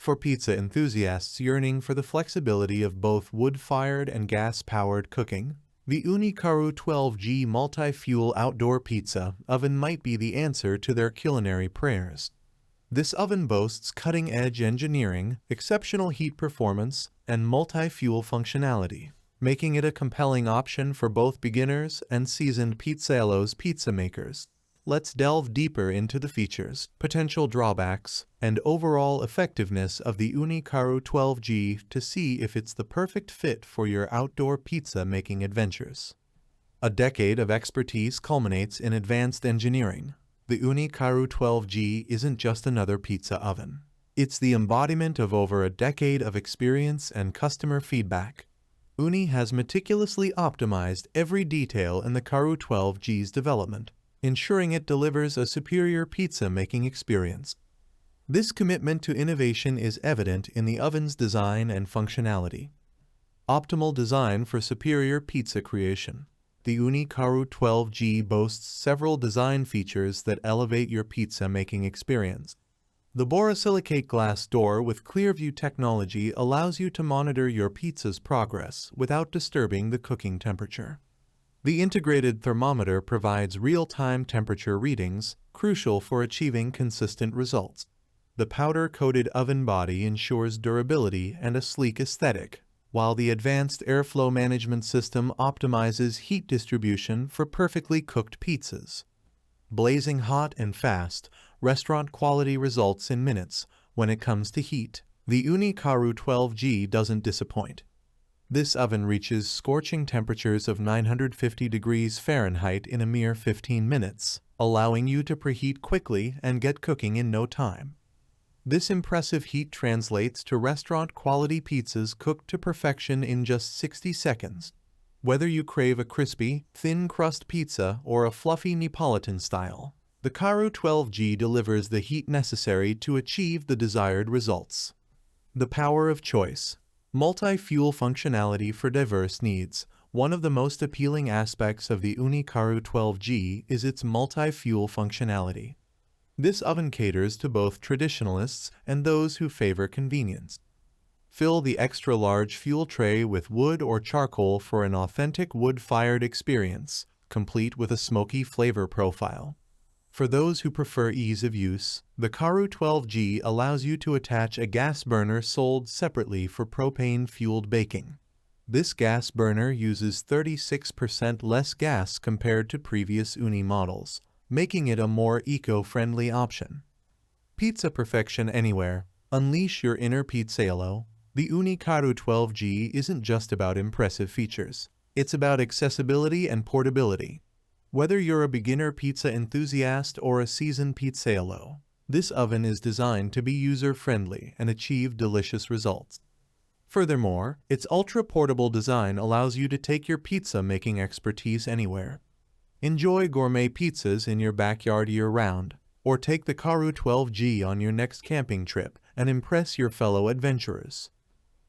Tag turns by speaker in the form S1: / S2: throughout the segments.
S1: For pizza enthusiasts yearning for the flexibility of both wood-fired and gas-powered cooking, the Ooni Karu 12G multi-fuel outdoor pizza oven might be the answer to their culinary prayers. This oven boasts cutting-edge engineering, exceptional heat performance, and multi-fuel functionality, making it a compelling option for both beginners and seasoned pizzaiolo pizza makers. Let's delve deeper into the features, potential drawbacks, and overall effectiveness of the Ooni Karu 12G to see if it's the perfect fit for your outdoor pizza making adventures. A decade of expertise culminates in advanced engineering. The Ooni Karu 12G isn't just another pizza oven. It's the embodiment of over a decade of experience and customer feedback. Ooni has meticulously optimized every detail in the Karu 12G's development, ensuring it delivers a superior pizza-making experience. This commitment to innovation is evident in the oven's design and functionality. Optimal design for superior pizza creation. The Ooni Karu 12G boasts several design features that elevate your pizza-making experience. The Borosilicate glass door with Clearview technology allows you to monitor your pizza's progress without disturbing the cooking temperature. The integrated thermometer provides real-time temperature readings, crucial for achieving consistent results. The powder-coated oven body ensures durability and a sleek aesthetic, while the advanced airflow management system optimizes heat distribution for perfectly cooked pizzas. Blazing hot and fast, restaurant-quality results in minutes. When it comes to heat, the Ooni Karu 12G doesn't disappoint. This oven reaches scorching temperatures of 950 degrees Fahrenheit in a mere 15 minutes, allowing you to preheat quickly and get cooking in no time. This impressive heat translates to restaurant-quality pizzas cooked to perfection in just 60 seconds. Whether you crave a crispy, thin-crust pizza or a fluffy Neapolitan style, the Karu 12G delivers the heat necessary to achieve the desired results. The power of choice. Multi-fuel functionality for diverse needs. One of the most appealing aspects of the Ooni Karu 12G is its multi-fuel functionality. This oven caters to both traditionalists and those who favor convenience. Fill the extra-large fuel tray with wood or charcoal for an authentic wood-fired experience, complete with a smoky flavor profile. For those who prefer ease of use, the Karu 12G allows you to attach a gas burner sold separately for propane-fueled baking. This gas burner uses 36% less gas compared to previous Ooni models, making it a more eco-friendly option. Pizza perfection anywhere. Unleash your inner pizzaiolo. The Ooni Karu 12G isn't just about impressive features. It's about accessibility and portability. Whether you're a beginner pizza enthusiast or a seasoned pizzaiolo, this oven is designed to be user-friendly and achieve delicious results. Furthermore, its ultra-portable design allows you to take your pizza-making expertise anywhere. Enjoy gourmet pizzas in your backyard year-round, or take the Karu 12G on your next camping trip and impress your fellow adventurers.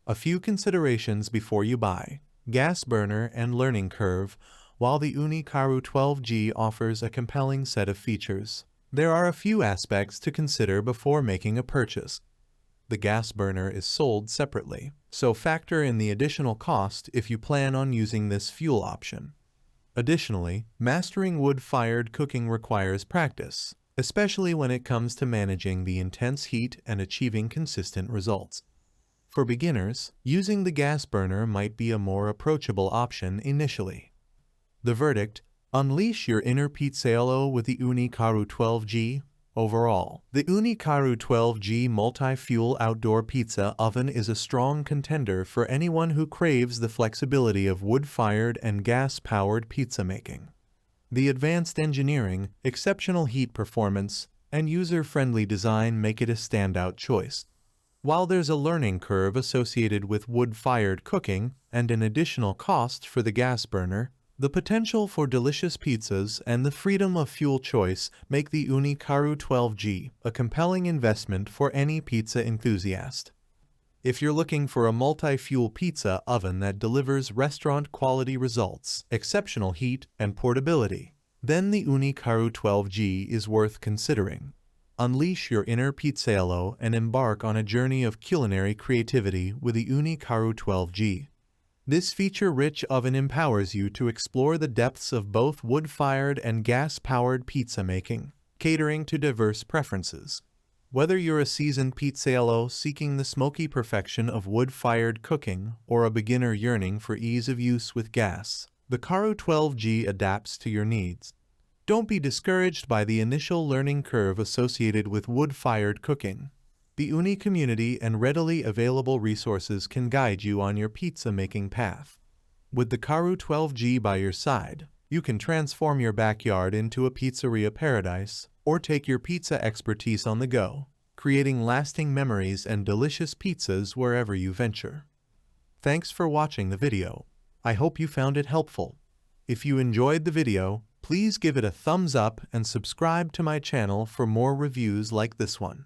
S1: A few considerations before you buy. Gas burner and learning curve. While the Ooni Karu 12G offers a compelling set of features, there are a few aspects to consider before making a purchase. The gas burner is sold separately, so factor in the additional cost if you plan on using this fuel option. Additionally, mastering wood-fired cooking requires practice, especially when it comes to managing the intense heat and achieving consistent results. For beginners, using the gas burner might be a more approachable option initially. The verdict: unleash your inner pizzaiolo with the Ooni Karu 12G. Overall, the Ooni Karu 12G multi-fuel outdoor pizza oven is a strong contender for anyone who craves the flexibility of wood-fired and gas-powered pizza making. The advanced engineering, exceptional heat performance, and user-friendly design make it a standout choice. While there's a learning curve associated with wood-fired cooking and an additional cost for the gas burner, the potential for delicious pizzas and the freedom of fuel choice make the Ooni Karu 12G a compelling investment for any pizza enthusiast. If you're looking for a multi-fuel pizza oven that delivers restaurant-quality results, exceptional heat, and portability, then the Ooni Karu 12G is worth considering. Unleash your inner pizzaiolo and embark on a journey of culinary creativity with the Ooni Karu 12G. This feature-rich oven empowers you to explore the depths of both wood-fired and gas-powered pizza making, catering to diverse preferences. Whether you're a seasoned pizzaiolo seeking the smoky perfection of wood-fired cooking or a beginner yearning for ease of use with gas, the Karu 12G adapts to your needs. Don't be discouraged by the initial learning curve associated with wood-fired cooking. The Ooni community and readily available resources can guide you on your pizza-making path. With the Karu 12G by your side, you can transform your backyard into a pizzeria paradise or take your pizza expertise on the go, creating lasting memories and delicious pizzas wherever you venture. Thanks for watching the video. I hope you found it helpful. If you enjoyed the video, please give it a thumbs up and subscribe to my channel for more reviews like this one.